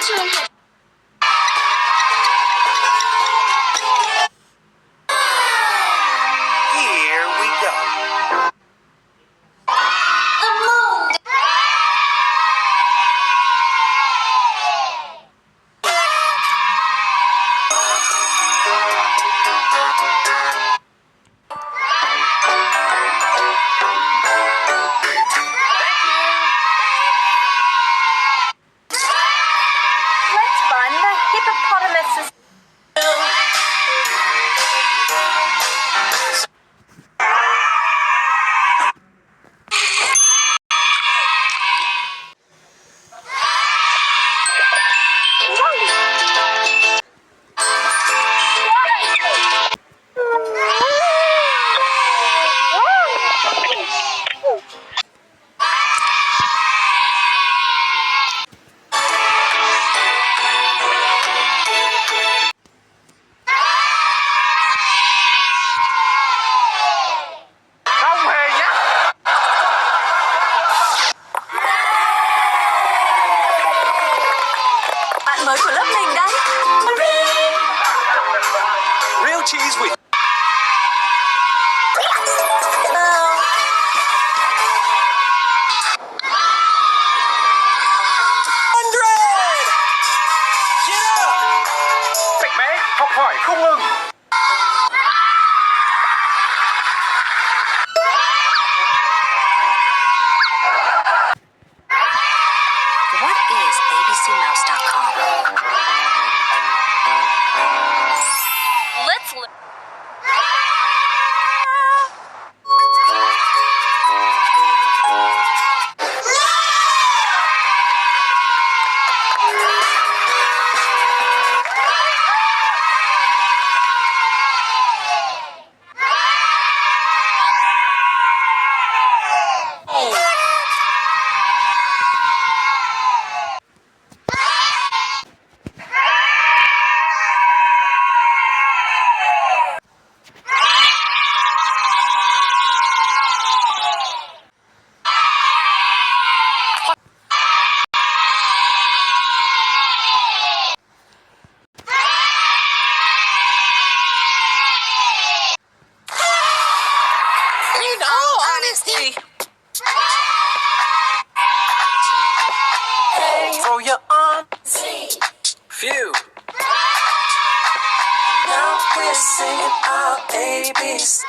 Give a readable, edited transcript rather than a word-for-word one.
tune. Here we go. The moon. Let's find the hippopotamuses. Không hề nhắc. Bạn mới của lớp mình đấy. Real cheese with Mạnh mẽ, học hỏi không ngừng. What is abcmouse.com? Let's look. In all honesty, Throw your arms. Phew. Now we're singing our babies.